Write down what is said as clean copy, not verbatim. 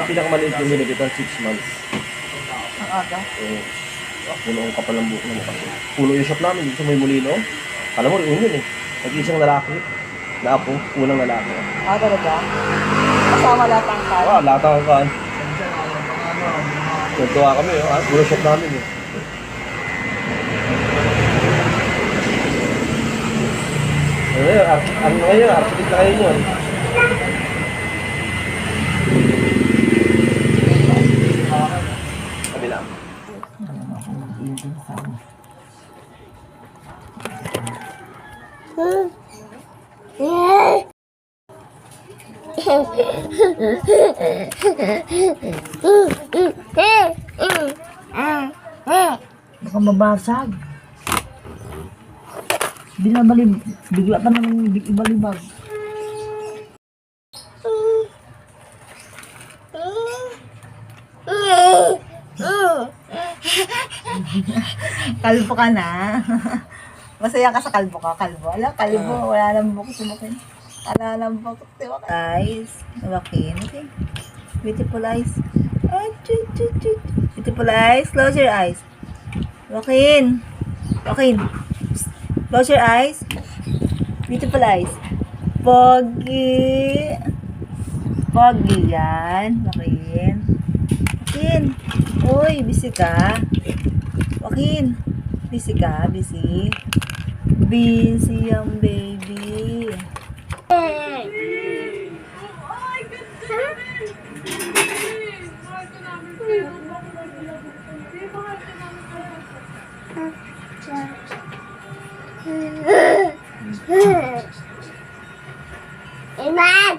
Pinakamaliit yung minagitan, 6 months. Ang aga. Oo. Puno ang kapal ng buhok na mukha. Puno yung shop namin dito sa may Molino. Alam mo, yun yun eh. Nag-iisang lalaki. Naapo, unang lalaki. Ah, talaga? Kasama lahat ang kaya? Ah, lahat ang kaan. Tuntua kami, puno shop namin eh. Ano ngayon, architect na kayo yun. Kabila. Baka mabasag. Bigla pa naman ibalibag. Kalbo ka na. Masaya ka sa kalbo ka, kalbo. Wala, kalbo. Wala nang bukot sumakin. Wala nang bukot sumakin. Eyes. Sumakin. Okay. Beautiful eyes. Beautiful eyes. Close your eyes. Joaquin. Joaquin. Close your eyes. Beautiful eyes. Pogi. Pogi yan. Joaquin. Joaquin. Uy, busy ka. Joaquin. Busy ka? Busy? Busy yung baby. Iman!